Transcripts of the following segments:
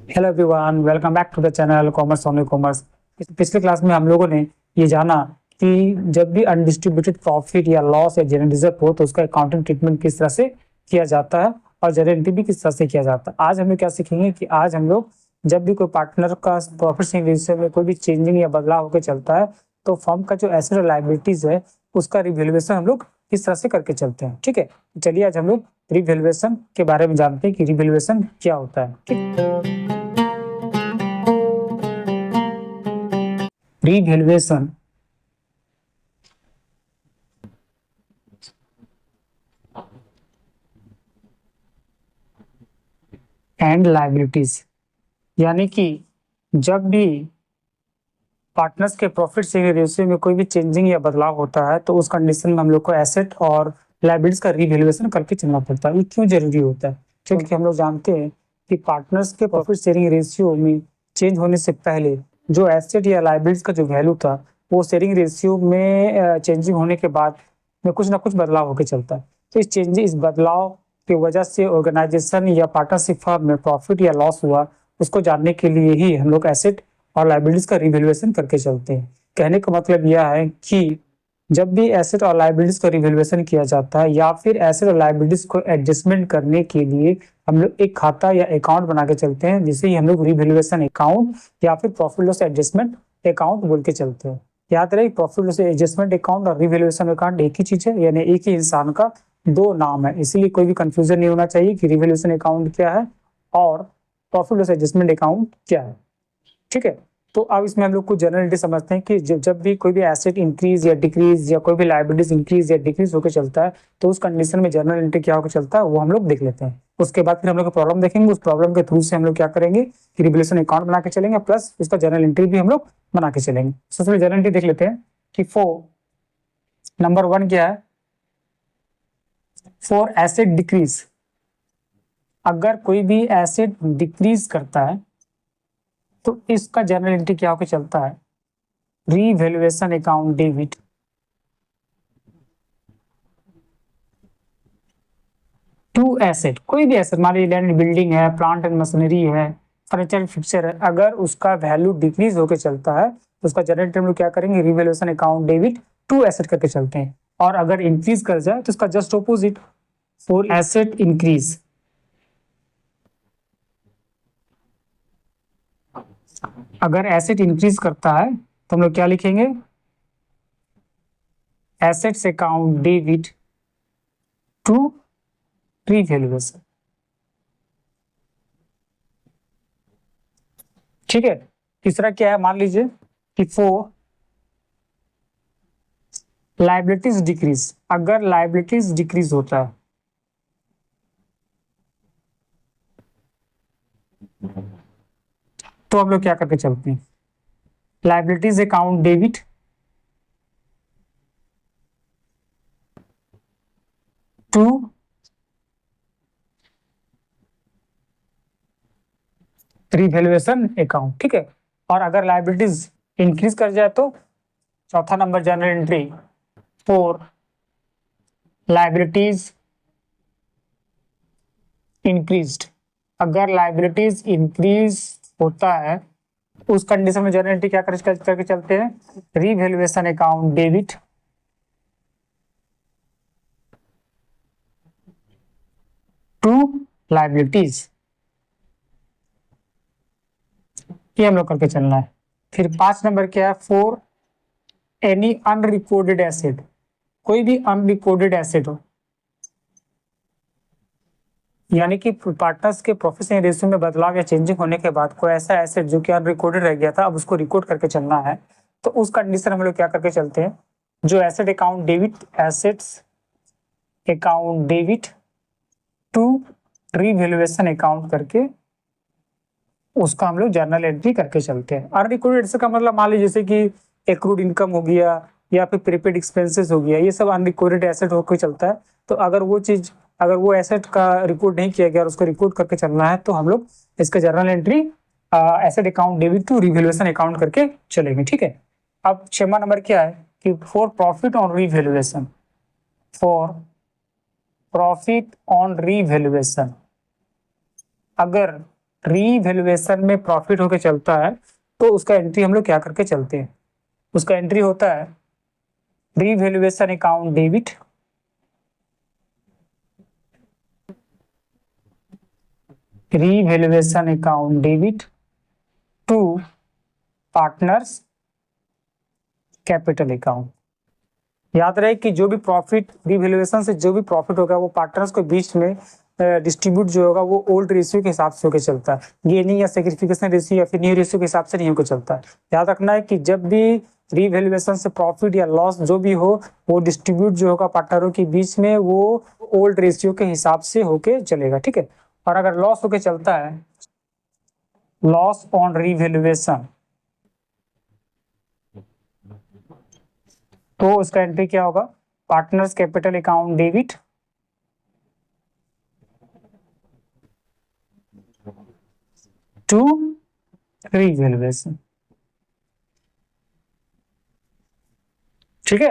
Hello everyone, welcome back to the channel commerce on commerce. पिछले class में हम लोगों ने ये जाना कि जब भी अनडिस्ट्रीब्यूटेड प्रॉफिट या लॉस या जनरल रिजर्व हो तो उसका अकाउंटिंग ट्रीटमेंट किस तरह से किया जाता है और जनरल एंट्री भी किस तरह से किया जाता है। आज हम लोग क्या सीखेंगे कि आज हम लोग जब भी कोई पार्टनर का प्रॉफिट शेयरिंग रेशियो में कोई भी चेंजिंग या बदलाव होकर चलता है तो फर्म का जो एसेट और लायबिलिटीज है उसका रिवैल्यूएशन हम लोग किस तरह से करके चलते हैं। ठीक है, चलिए आज हम लोग रिवैल्यूएशन के बारे में जानते हैं कि रिवैल्यूएशन क्या होता है। ठीक, रिवैल्यूएशन एंड लायबिलिटीज, यानी कि जब भी पार्टनर्स के प्रॉफिट शेयरिंग रेशियो में कोई भी चेंजिंग या बदलाव होता है तो उस कंडीशन में हम लोग को एसेट और लायबिलिटीज का रिवैल्यूएशन करके चलना पड़ता है। ये क्यों जरूरी होता है? क्योंकि हम लोग जानते हैं कि पार्टनर्स के प्रॉफिट शेयरिंग रेशियो में चेंज होने से पहले जो एसेट या लायबिलिटीज का जो वैल्यू था वो शेयरिंग रेशियो में चेंजिंग होने के बाद में कुछ ना कुछ बदलाव होकर चलता है। तो इस बदलाव की वजह से ऑर्गेनाइजेशन या पार्टनरशिप फर्म में प्रॉफिट या लॉस हुआ उसको जानने के लिए ही हम लोग एसेट और लायबिलिटीज का रिवैल्यूएशन करके चलते हैं। कहने का मतलब यह है कि जब भी एसेट और लायबिलिटीज का रिवैल्यूएशन किया जाता है या फिर एसेट और लायबिलिटीज को एडजस्टमेंट करने के लिए हम लोग एक खाता या अकाउंट बना के चलते हैं, जिसे हम लोग रिवैल्यूएशन अकाउंट या फिर प्रॉफिट लॉस एडजस्टमेंट अकाउंट बोल के चलते हैं। याद रहे, प्रॉफिट लॉस एडजस्टमेंट अकाउंट और रिवैल्यूएशन अकाउंट एक ही चीज है, यानी एक ही इंसान का दो नाम है, इसीलिए कोई भी कंफ्यूजन नहीं होना चाहिए कि रिवैल्यूएशन अकाउंट क्या है और प्रॉफिट लॉस एडजस्टमेंट अकाउंट क्या है। ठीक है, तो अब इसमें हम लोग कुछ जनरल एंट्री समझते हैं कि जब भी कोई भी एसेट इंक्रीज या डिक्रीज या कोई भी लायबिलिटीज इंक्रीज या डिक्रीज होकर चलता है तो उस कंडीशन में जनरल एंट्री क्या होकर चलता है वो हम लोग देख लेते हैं। उसके बाद फिर हम लोग प्रॉब्लम देखेंगे, उस प्रॉब्लम के थ्रू से हम लोग क्या करेंगे कि रिवैल्यूएशन अकाउंट बना के चलेंगे प्लस उसका जनरल एंट्री भी हम लोग बना के चलेंगे। सबसे पहले जनरल एंट्री देख लेते हैं कि नंबर 1 क्या है, फॉर एसेट डिक्रीज। अगर कोई भी एसेट डिक्रीज करता है तो इसका जनरल एंट्री क्या होकर चलता है, revaluation account debit. To asset, कोई भी एसेट, मान लीजिए लैंड बिल्डिंग है, प्लांट एंड मशीनरी है, फर्नीचर फिक्सचर है, अगर उसका वैल्यू डिक्रीज होकर चलता है तो उसका जनरल एंट्री हम लोग क्या करेंगे, revaluation account debit to asset करके चलते हैं। और अगर इंक्रीज कर जाए तो उसका just opposite, for asset increase. अगर एसेट इंक्रीज करता है तो हम लोग क्या लिखेंगे, assets account debit to revaluation. ठीक है, तीसरा क्या है, मान लीजिए कि फॉर लायबिलिटीज डिक्रीज। अगर लायबिलिटीज डिक्रीज होता है तो हम लोग क्या करके चलते हैं, liabilities account debit to revaluation account. ठीक है, और अगर लायबिलिटीज इंक्रीज कर जाए तो चौथा number general entry, for liabilities increased. अगर लायबिलिटीज इंक्रीज होता है उस कंडीशन में जनरल एंट्री क्या करके चलते हैं, revaluation account debit to liabilities. ये हम लोग करके चलना है। फिर 5 नंबर क्या है, फॉर एनी अनरिकॉर्डेड एसेट। कोई भी अनरिकॉर्डेड एसेट हो, यानी कि पार्टनर्स के प्रॉफिट शेयरिंग रेशियो में बदलाव या चेंजिंग होने के बाद कोई ऐसा एसेट जो कि अनरिकॉर्डेड रह गया था अब उसको रिकॉर्ड करके चलना है, तो उस कंडीशन हम लोग क्या करके चलते हैं, जो asset account debit, assets account debit to revaluation account करके उसका हम लोग जर्नल एंट्री करके चलते हैं। अनरिकॉर्डेड एसेट का मतलब मान लीजिए जैसे कि एक्रूड इनकम हो गया या फिर प्रीपेड एक्सपेंसेस हो गया, ये सब अनरिकॉर्डेड एसेट होकर चलता है। तो अगर वो एसेट का रिकॉर्ड नहीं किया गया और उसको रिकॉर्ड करके चलना है तो हम लोग इसका journal entry asset account debit to revaluation account करके चलेंगे। ठीक है, अब 6वां नंबर क्या है कि for profit on revaluation. For profit on revaluation, अगर रीवैल्यूएशन में प्रॉफिट होके चलता है तो उसका एंट्री हम लोग क्या करके चलते हैं, उसका एंट्री होता है revaluation account debit to partners capital account. याद रहे कि जो भी प्रॉफिट रिवैल्यूएशन से जो भी प्रॉफिट होगा वो पार्टनर्स के बीच में डिस्ट्रीब्यूट जो होगा वो ओल्ड रेशियो के हिसाब से होकर चलता है, गेनिंग या सेक्रिफिकेशन रेशियो या फिर न्यू रेशियो के हिसाब से नहीं होकर चलता है। याद रखना है कि जब भी रिवैल्यूएशन से प्रॉफिट या लॉस जो भी हो वो डिस्ट्रीब्यूट जो होगा पार्टनरों के बीच में वो ओल्ड रेशियो के हिसाब से होके चलेगा, ठीक है। और अगर लॉस होके चलता है, लॉस ऑन रिवैल्यूएशन, तो उसका एंट्री क्या होगा, partners capital account debit to revaluation, ठीक है।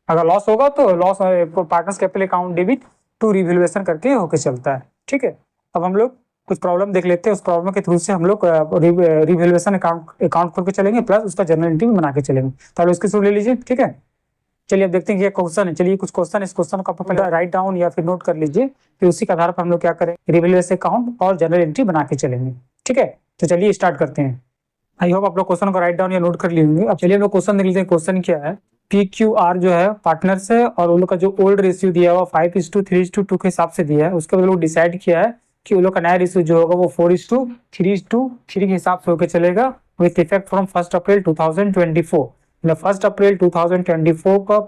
अगर लॉस होगा तो loss partners capital account debit to revaluation करके होके चलता है, ठीक है। अब हम लोग कुछ प्रॉब्लम देख लेते हैं, उस प्रॉब्लम के थ्रू से हम लोग रिवैल्यूएशन अकाउंट खोल के चलेंगे प्लस उसका जनरल एंट्री भी बना के चलेंगे। तो इसके थ्रू ले लीजिए, ठीक है। चलिए अब देखते हैं कि ये क्वेश्चन है। चलिए कुछ क्वेश्चन, इस क्वेश्चन को आप पहले राइट डाउन या फिर नोट कर लीजिए, फिर उसी के आधार पर हम लोग क्या करें, रिवैल्यूएशन अकाउंट और जनरल एंट्री बना के चलेंगे, ठीक है। तो चलिए स्टार्ट करते हैं। आई होप आप लोग क्वेश्चन को राइट डाउन या नोट कर लिए होंगे। अब चलिए हम लोग क्वेश्चन देख लेते हैं। क्वेश्चन क्या है, PQR जो है पार्टनर्स है और उन लोग का जो ओल्ड रेशियो दिया हुआ 5:3:2 के हिसाब से दिया है, उसके बाद लोग डिसाइड किया है कि उन लोग का नया रेशियो जो होगा वो 4:3:3 के हिसाब से होकर चलेगा विथ इफेक्ट फ्रॉम 1 अप्रैल 2024। 1 अप्रैल 2024 का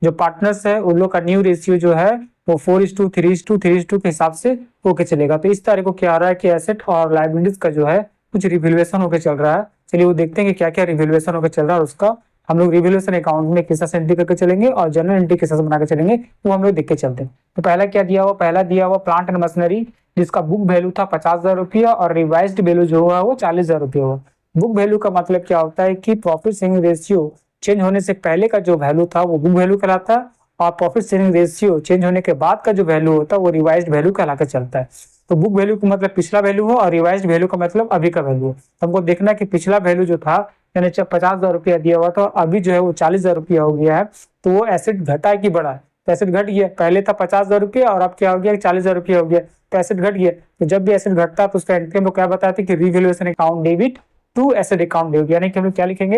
जो पार्टनर्स है उन लोग का न्यू रेशियो जो है वो 4:3:2 के हिसाब से होके चलेगा। तो इस तारीख को क्या आ रहा है कि एसेट और लायबिलिटीज का जो है कुछ रिवैल्यूएशन होकर चल रहा है। चलिए वो देखते हैं कि क्या क्या रिवैल्यूएशन होकर चल रहा है और उसका हम लोग रिवैल्यूएशन अकाउंट में किस तरह से एंट्री करके चलेंगे और जनरल एंट्री किस तरह से बना के चलेंगे वो हम लोग देख के चलते हैं। तो पहला क्या दिया हुआ, पहला दिया हुआ प्लांट एंड मशीनरी जिसका बुक वैल्यू था 50,000 रुपया और रिवाइज्ड वैल्यू जो हुआ वो 40,000 रुपया हुआ। बुक वैल्यू का मतलब क्या होता है कि प्रॉफिट शेयरिंग रेशियो चेंज होने से पहले का जो वैल्यू था वो बुक वैल्यू कहलाता है और प्रॉफिट शेयरिंग रेशियो चेंज होने के बाद का जो वैल्यू होता है वो रिवाइज्ड वैल्यू कहलाकर चलता है। तो बुक वैल्यू का मतलब पिछला वैल्यू हो और रिवाइज्ड वैल्यू का मतलब अभी का वैल्यू हो। तो हमको देखना है कि पिछला वैल्यू जो था यानी 50,000 रुपया दिया हुआ था अभी जो है वो 40,000 रुपया हो गया है, तो वो एसेट घटा है कि बढ़ा है। तो एसेट घट गया, पहले था 50,000 रुपया और अब क्या हो गया 40,000 रुपया हो गया, तो एसेट घट गया। तो जब भी एसेट घटता है तो उसका एंट्री हम लोग क्या बताते हैं कि revaluation account debit to asset account debit, यानी कि हम लोग क्या लिखेंगे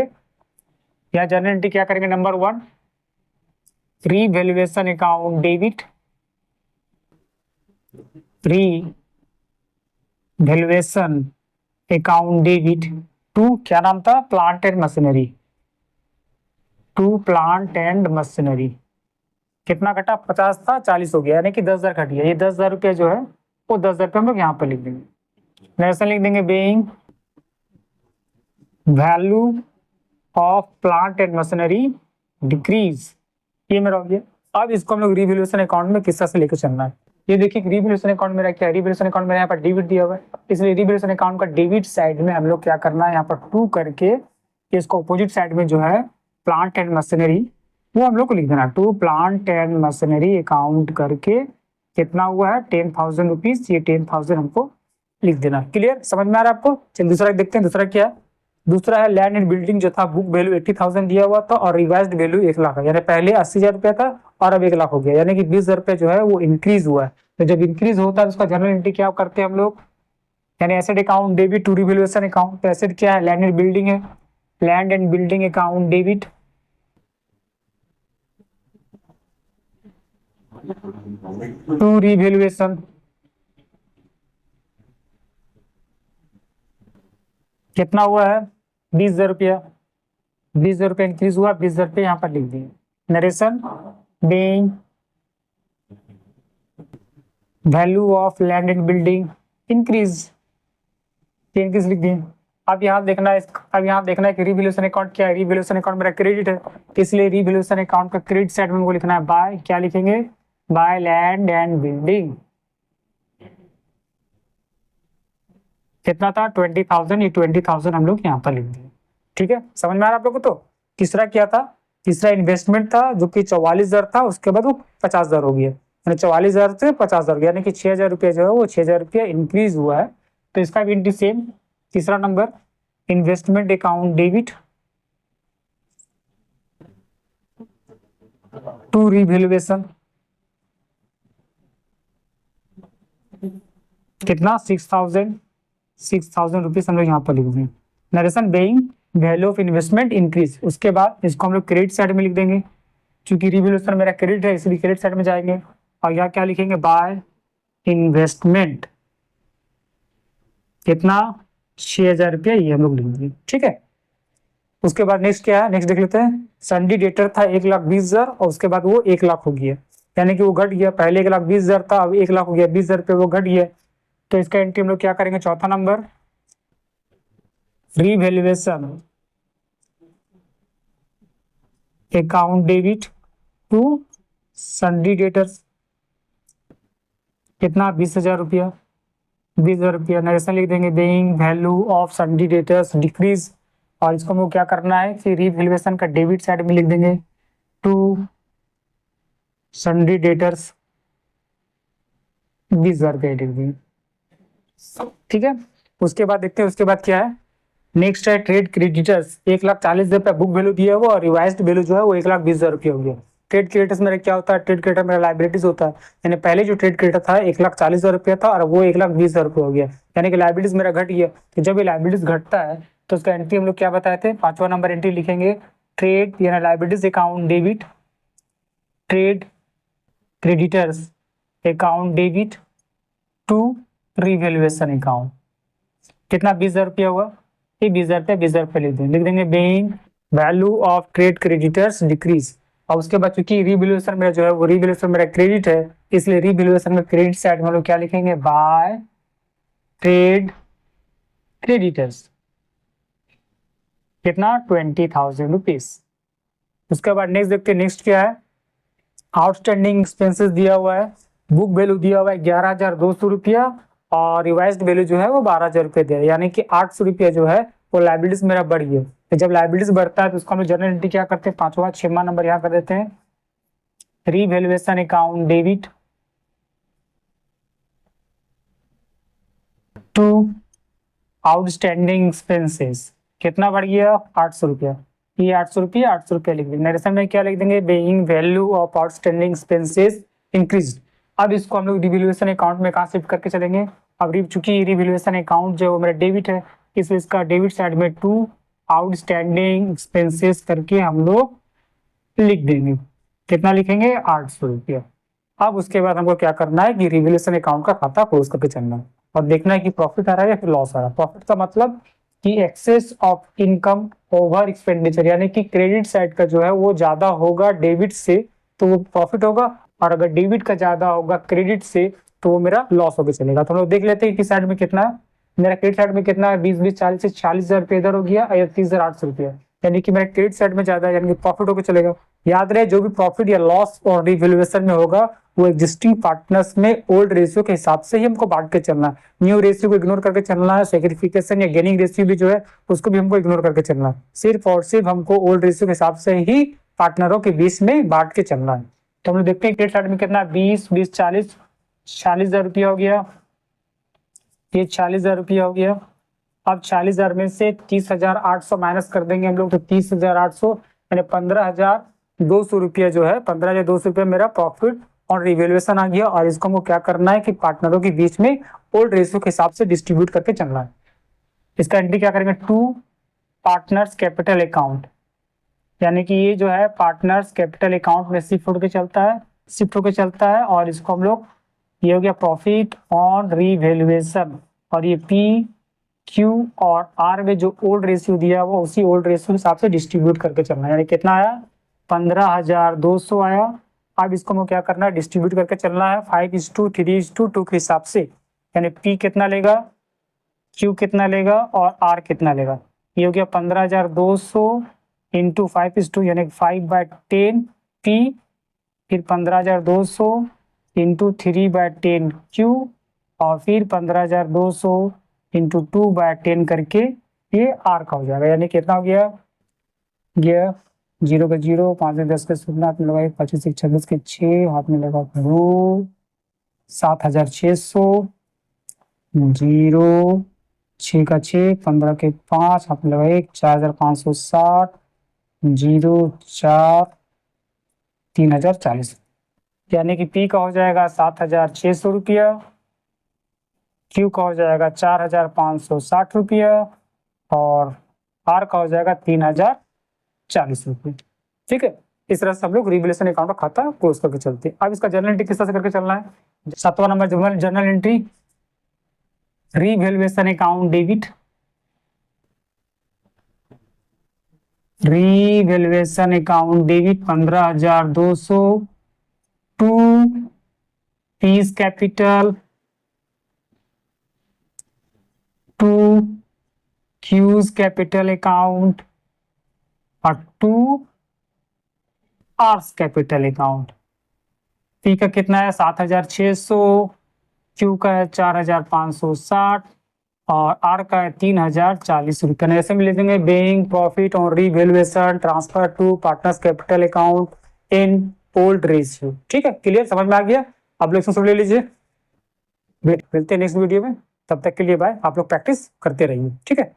यहाँ जनरल एंट्री क्या करेंगे, number 1 revaluation account debit, revaluation account debit to क्या नाम था, plant and machinery, to plant and machinery. कितना घटा, 50 था 40 हो गया, यानी कि 10,000 घट गया। ये 10,000 रुपया जो है वो 10,000 रुपये हम लोग यहाँ पर लिख देंगे, नेशनल लिख देंगे being value of plant and machinery decrease, ये मेरा हो गया। अब इसको हम लोग रिवैल्यूएशन अकाउंट में किस तरह से लेकर चलना है, ये देखिए रिवैल्यूएशन अकाउंट मेरा क्या है, रिवैल्यूएशन अकाउंट मेरा यहाँ पर डेबिट दिया हुआ है, इसलिए रिवैल्यूएशन अकाउंट का डेबिट साइड में हम लोग क्या करना है, यहाँ पर 2 करके इसको अपोजिट साइड में जो है प्लांट एंड मशीनरी वो हम लोग को लिख देना, to plant and machinery account करके कितना हुआ है 10,000 रुपीज, ये 10,000 हमको लिख देना। क्लियर, समझ में आ रहा है आपको। चलिए दूसरा देखते हैं, दूसरा क्या है, दूसरा है लैंड एंड बिल्डिंग जो था बुक वैल्यू 80,000 दिया हुआ था और रिवाइज्ड वैल्यू 1 लाख है, यानी पहले 80,000 रुपया था और अब 1 लाख हो गया, यानी कि 20,000 रुपया जो है वो इंक्रीज हुआ है। तो जब इंक्रीज होता है तो उसका जनरल एंट्री क्या करते हैं हम लोग, यानी asset account debit to revaluation account. तो एसेट क्या है, लैंड एंड बिल्डिंग है, land and building account debit to revaluation, कितना हुआ है 20,000 रुपया, 20,000 रुपया इंक्रीज हुआ, 20,000 रुपया यहाँ पर लिख दिए। Narration being value of land and building increase, increase लिख दिए। अब यहाँ देखना है, अब यहाँ देखना है कि रिवैल्यूएशन अकाउंट क्या है, रिवैल्यूएशन अकाउंट मेरा क्रेडिट है, इसलिए रिवैल्यूएशन अकाउंट का क्रेडिट साइड में वो लिखना है बाय, क्या लिखेंगे, बाय लैंड एंड बिल्डिंग। कितना था 20,000, ये 20,000 हम लोग यहाँ पर लिख दिए, ठीक है। समझ में आ रहा है आप लोगों को। तो तीसरा क्या था, तीसरा इन्वेस्टमेंट था जो कि 44,000 था, उसके बाद वो 50,000 हो गया, यानी 44,000 से 50,000 हो गया, यानी कि 6,000 रुपया जो है वो 6,000 रुपया इंक्रीज हुआ है। तो इसका भी एंट्री सेम। तीसरा नंबर investment account debit to revaluation, कितना 6,000 रुपीज हम लोग यहाँ पर लिख देंगे। Narration being value of investment increase, उसके बाद इसको हम लोग क्रेडिट साइड में लिख देंगे, क्योंकि रिवैल्यूएशन मेरा क्रेडिट है इसलिए क्रेडिट साइड में जाएंगे। और यहाँ क्या लिखेंगे, बाय इन्वेस्टमेंट कितना 6,000 रुपया, ये हम लोग लिख देंगे, ठीक है। उसके बाद नेक्स्ट क्या है, नेक्स्ट देख लेते हैं। सन्डी डेटर था 1,20,000 और उसके बाद वो 1 लाख हो गया, यानी कि वो घट गया, पहले 1,20,000 था अब 1 लाख हो गया, 20,000 रुपये वो घट गया। तो इसका एंट्री हम लोग क्या करेंगे, चौथा number revaluation account debit to sundry debtors, कितना 20,000 रुपया, 20,000 रुपया। नरेशन लिख देंगे being value of sundry debtors decrease, और इसको हमको क्या करना है कि रीवैल्यूएशन का डेबिट साइड में लिख देंगे टू सन्डी डेटर्स 20,000 रुपये लिख देंगे, ठीक है। उसके बाद देखते हैं उसके बाद क्या है। नेक्स्ट है ट्रेड क्रेडिटर्स, 1,40,000 रुपया बुक वैल्यू दिया है वो, और रिवाइज्ड वैल्यू जो है वो 1,20,000 रुपया हो गया। ट्रेड क्रेडिटर्स मेरा क्या होता है, ट्रेड क्रेडिटर मेरा लाइबिलिटीज होता है, यानी पहले जो ट्रेड क्रेडिटर था 1,40,000 रुपया था और वो 1,20,000 रुपया हो गया, यानी कि लाइबिलिटीज मेरा घट गया। तो जब ये लाइबिलिटीज घटता है तो उसका एंट्री हम लोग क्या बताए थे, 5वां नंबर एंट्री लिखेंगे ट्रेड यानी liabilities account debit trade creditors account debit to revaluation account, कितना 20,000 रुपया हुआ, ये 20,000 रुपया 20,000 रुपया लिख देंगे being value of trade creditors decrease. और उसके बाद चूंकि रिवैल्यूएशन मेरा जो है वो रिवैल्यूएशन मेरा क्रेडिट है, इसलिए रिवैल्यूएशन में क्रेडिट साइड में हम लोग क्या लिखेंगे, बाय ट्रेड क्रेडिटर्स, कितना 20,000 रुपीज। उसके बाद नेक्स्ट देखते हैं, नेक्स्ट क्या है, आउटस्टैंडिंग एक्सपेंसेस दिया हुआ है, बुक वैल्यू दिया हुआ है 11,200 रुपया और रिवाइज्ड वैल्यू जो है वो 12,000 रुपये दिया है, यानी कि 800 रुपया जो है वो लाइबिलिटीज मेरा बढ़ गया। तो जब लाइबिलिटीज बढ़ता है तो उसको हम जनरल एंट्री क्या करते हैं, 5वां 6वां नंबर यहाँ कर देते हैं revaluation account debit to outstanding expenses, कितना बढ़ गया 800 रुपया, ये 800 रुपया 800 रुपया लिख देंगे। नरेशन में क्या लिख देंगे, being value of outstanding expenses increase. अब इसको हम लोग रिवैल्यूएशन अकाउंट में कहाँ शिफ्ट करके चलेंगे, अब चूंकि रिवैल्यूएशन अकाउंट जो है मेरा डेबिट है, इसलिए इसका डेबिट साइड में टू आउटस्टैंडिंग एक्सपेंसेस करके हम लोग लिख देंगे, कितना लिखेंगे 800 रुपया। अब उसके बाद हमको क्या करना है कि रिवैल्यूएशन अकाउंट का खाता क्लोज करके चलना है और देखना है कि प्रॉफिट आ रहा है या फिर लॉस आ रहा है। प्रॉफिट का मतलब कि excess of income over expenditure, यानी कि क्रेडिट साइड का जो है वो ज्यादा होगा डेबिट से तो वो प्रॉफिट होगा, और अगर डेबिट का ज्यादा होगा क्रेडिट से तो वो मेरा लॉस होकर चलेगा। तो हम लोग देख लेते हैं कि साइड में कितना है, मेरा क्रेडिट साइड में कितना है 20 20 40 से 40,000 रुपये इधर हो गया और 30,800 रुपया, यानी कि मेरा क्रेडिट साइड में ज्यादा है यानी कि प्रॉफिट होकर चलेगा। याद रहे जो भी प्रॉफिट या लॉस और रिवैल्यूएशन में होगा वो एग्जिस्टिंग पार्टनर्स में ओल्ड रेशियो के हिसाब से ही हमको बांट के चलना है, न्यू रेशियो को इग्नोर करके चलना है, सेक्रिफिकेशन या गेनिंग रेशियो भी जो है उसको भी हमको इग्नोर करके चलना है, सिर्फ और सिर्फ हमको ओल्ड रेशियो के हिसाब से ही पार्टनरों के बीच में बांट के चलना है। तो हम लोग देखते हैं क्रेडिट साइड में कितना 20 20 40 40,000 रुपया हो गया, ये 40,000 रुपया हो गया। अब 40,000 में से 30,800 माइनस कर देंगे हम लोग, तो 30,800 यानी 15,200 रुपया जो है 15,200 रुपया मेरा प्रॉफिट और रिवैल्यूएशन आ गया। और इसको हमको क्या करना है कि पार्टनरों के बीच में ओल्ड रेशियो के हिसाब से डिस्ट्रीब्यूट करके चलना है। इसका एंट्री क्या करेंगे, टू पार्टनर्स कैपिटल अकाउंट, यानी कि ये जो है पार्टनर्स कैपिटल अकाउंट में शिफ्ट होकर चलता है और इसको हम लोग, ये हो गया प्रॉफिट ऑन रिवैल्यूएशन, और ये पी क्यू और आर में जो ओल्ड रेशियो दिया हुआ उसी ओल्ड रेशियो के हिसाब से डिस्ट्रीब्यूट करके चलना है। यानी कितना आया 15,200 आया। अब इसको हमें क्या करना है, डिस्ट्रीब्यूट करके चलना है 5:3:2 के हिसाब से, यानी पी कितना लेगा, क्यू कितना लेगा और आर कितना लेगा। ये हो गया 15,200 इंटू 5:2 यानी 5/10 पी, फिर 15,200 इंटू 3/10 क्यू, और फिर 15,200 इंटू 2/10 करके ये आर का हो जाएगा। यानी कितना हो गया, ये 0 का 0, 5 में 10 के 0, हाथ में लगा 25 से 26 के 6, हाथ में लगा 2, 7,600 जीरो, 6 का 6, 15 के 5, आप लगा 1, 4,560, 0, 4, 3,040, यानी कि पी का हो जाएगा 7,600 रुपया, क्यू का हो जाएगा 4,560 रुपया, और आर का हो जाएगा 3,040 रुपये। ठीक है, इस तरह से हम लोग रिवैल्यूएशन अकाउंट का खाता क्लोज करके चलते हैं। अब इसका जर्नल एंट्री किस तरह से करके चलना है। 7वां नंबर journal entry, revaluation account debit, revaluation account debit 15,200 to P's capital to Q's capital account और to R's capital account. P का कितना है 7,600, क्यू का है 4,560 और आर का है 3,040 रुपये। ऐसे में ले देंगे bank profit on revaluation transfer to partners capital account in old ratio. ठीक है, क्लियर, समझ में आ गया। आप लोग इसको ले लीजिए, मिलते हैं नेक्स्ट वीडियो में। तब तक के लिए बाय। आप लोग प्रैक्टिस करते रहिए, ठीक है।